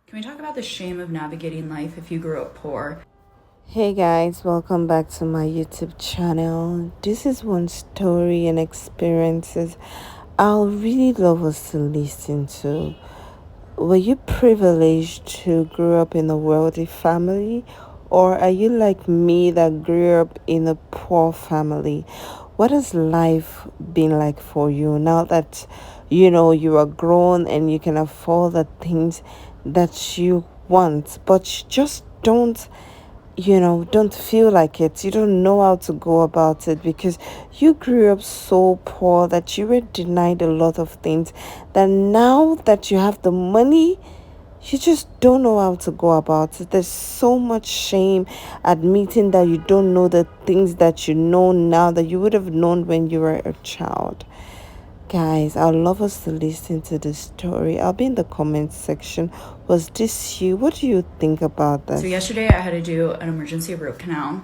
Can we talk about the shame of navigating life if you grew up poor? Hey guys, welcome back to my YouTube channel. This is one story and experiences I'll really love us to listen to. Were you privileged to grow up in a wealthy family, or are you like me that grew up in a poor family? What has life been like for you now that you are grown and you can afford the things that you want, but you just don't feel like it. You don't know how to go about it because you grew up so poor that you were denied a lot of things. That now that you have the money, you just don't know how to go about it. There's so much shame admitting that you don't know the things that you know now that you would have known when you were a child. Guys, I'd love us to listen to this story. I'll be in the comment section. Was this you? What do you think about this? So yesterday I had to do an emergency root canal.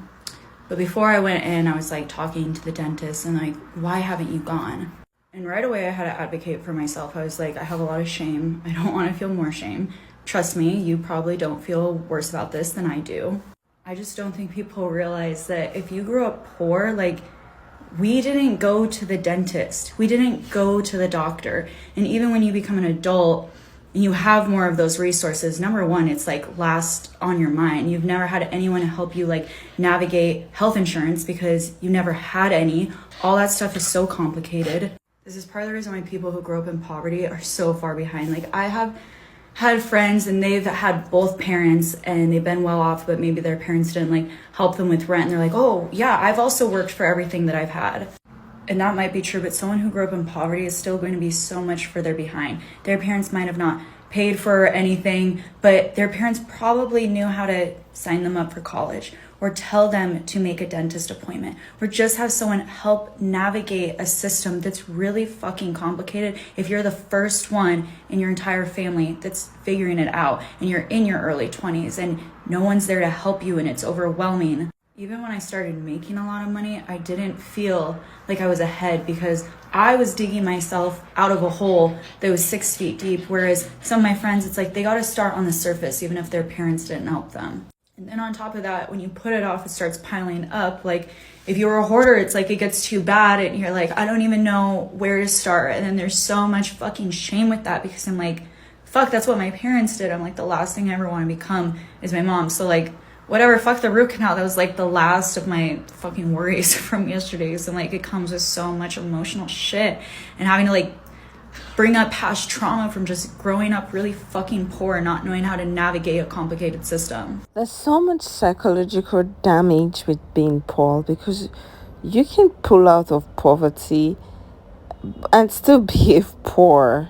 But before I went in, I was like talking to the dentist and like, why haven't you gone? And right away I had to advocate for myself. I was like, I have a lot of shame. I don't want to feel more shame. Trust me, you probably don't feel worse about this than I do. I just don't think people realize that if you grew up poor, like, we didn't go to the dentist. We didn't go to the doctor. And even when you become an adult and you have more of those resources, number one, it's like last on your mind. You've never had anyone to help you like navigate health insurance because you never had any. All that stuff is so complicated. This is part of the reason why people who grow up in poverty are so far behind. Like, I have had friends and they've had both parents and they've been well off, but maybe their parents didn't like help them with rent. And they're like, oh yeah, I've also worked for everything that I've had. And that might be true, but someone who grew up in poverty is still going to be so much further behind. Their parents might have not paid for anything, but their parents probably knew how to sign them up for college or tell them to make a dentist appointment or just have someone help navigate a system that's really fucking complicated if you're the first one in your entire family that's figuring it out and you're in your early 20s and no one's there to help you and it's overwhelming. Even when I started making a lot of money, I didn't feel like I was ahead because I was digging myself out of a hole that was 6 feet deep. Whereas some of my friends, it's like they got to start on the surface, even if their parents didn't help them. And then on top of that, when you put it off, it starts piling up. Like if you're a hoarder, it's like it gets too bad and you're like, I don't even know where to start. And then there's so much fucking shame with that because I'm like, fuck, that's what my parents did. I'm like, the last thing I ever want to become is my mom. So like, whatever, fuck the root canal. That was like the last of my fucking worries from yesterday's. And like, it comes with so much emotional shit and having to like bring up past trauma from just growing up really fucking poor and not knowing how to navigate a complicated system. There's so much psychological damage with being poor because you can pull out of poverty and still be poor.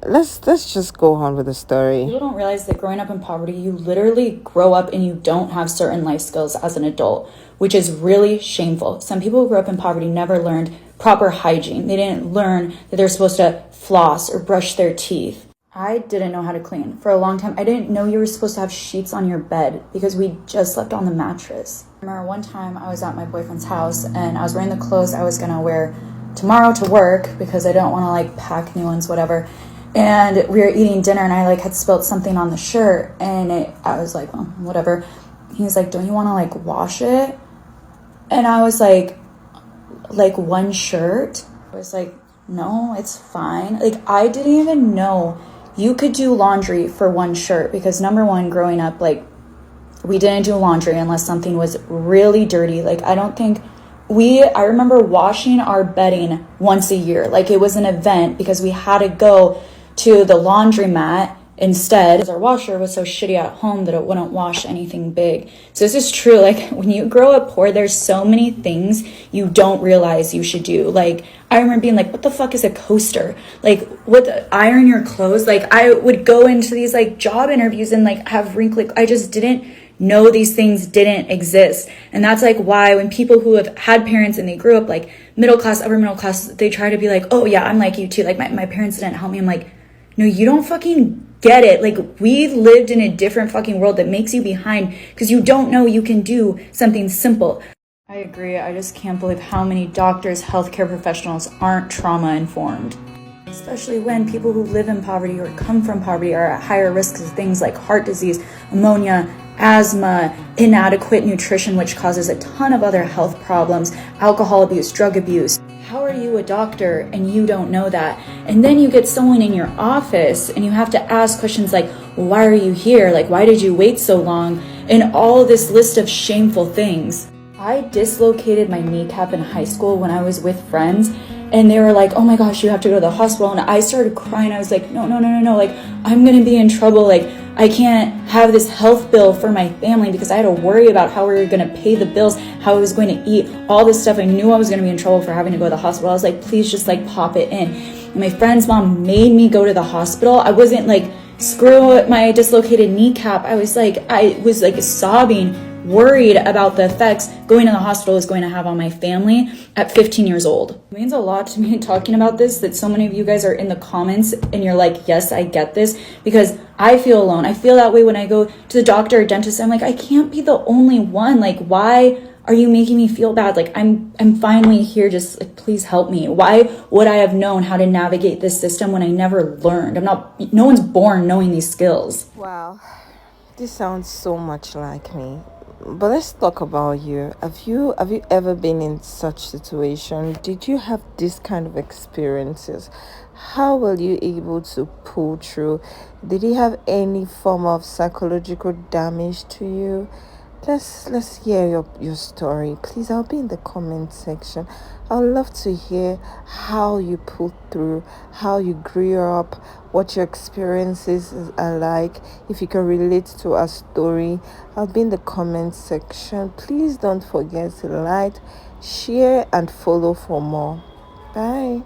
Let's just go on with the story. People don't realize that growing up in poverty, you literally grow up and you don't have certain life skills as an adult, which is really shameful. Some people who grew up in poverty never learned proper hygiene. They didn't learn that they're supposed to floss or brush their teeth. I didn't know how to clean. For a long time, I didn't know you were supposed to have sheets on your bed because we just slept on the mattress. I remember one time I was at my boyfriend's house and I was wearing the clothes I was gonna wear tomorrow to work because I don't wanna like pack new ones, whatever. And we were eating dinner and I like had spilled something on the shirt and I was like, well, whatever. He's like, don't you want to like wash it? And I was like one shirt? I was like, no, it's fine. Like I didn't even know you could do laundry for one shirt because number one, growing up, like we didn't do laundry unless something was really dirty. Like I remember washing our bedding once a year. Like it was an event because we had to go to the laundromat instead because our washer was so shitty at home that it wouldn't wash anything big. So this is true. Like when you grow up poor, there's so many things you don't realize you should do. Like I remember being like, what the fuck is a coaster? Like iron your clothes? Like I would go into these like job interviews and like have wrinkly, I just didn't know these things didn't exist. And that's like why when people who have had parents and they grew up like middle class, upper middle class, they try to be like, oh yeah, I'm like you too. Like my parents didn't help me. I'm like, no, you don't fucking get it. Like we lived in a different fucking world that makes you behind because you don't know you can do something simple. I agree. I just can't believe how many doctors, healthcare professionals aren't trauma informed. especially when people who live in poverty or come from poverty are at higher risks of things like heart disease, pneumonia, asthma, inadequate nutrition, which causes a ton of other health problems, alcohol abuse, drug abuse. How are you a doctor and you don't know that? And then you get someone in your office and you have to ask questions like, why are you here? Like, why did you wait so long? And all this list of shameful things. I dislocated my kneecap in high school when I was with friends, and they were like, oh my gosh, you have to go to the hospital. And I started crying. I was like, no, like, I'm gonna be in trouble. Like, I can't have this health bill for my family because I had to worry about how we were gonna pay the bills, how I was going to eat, all this stuff. I knew I was gonna be in trouble for having to go to the hospital. I was like, please just like pop it in. And my friend's mom made me go to the hospital. I wasn't like, screw my dislocated kneecap. I was like sobbing, worried about the effects going to the hospital is going to have on my family at 15 years old. It means a lot to me talking about this, that so many of you guys are in the comments and you're like, yes, I get this, because I feel alone. I feel that way when I go to the doctor or dentist. I'm like, I can't be the only one. Like, why are you making me feel bad? Like, I'm finally here, just like, please help me. Why would I have known how to navigate this system when I never learned? No one's born knowing these skills. Wow, this sounds so much like me. But let's talk about you. Have you ever been in such situation? Did you have this kind of experiences? How were you able to pull through? Did you have any form of psychological damage to you? Let's hear your story. Please, I'll be in the comment section. I'd love to hear how you pulled through, how you grew up, what your experiences are like. If you can relate to our story, I'll be in the comment section. Please don't forget to like, share, and follow for more. Bye.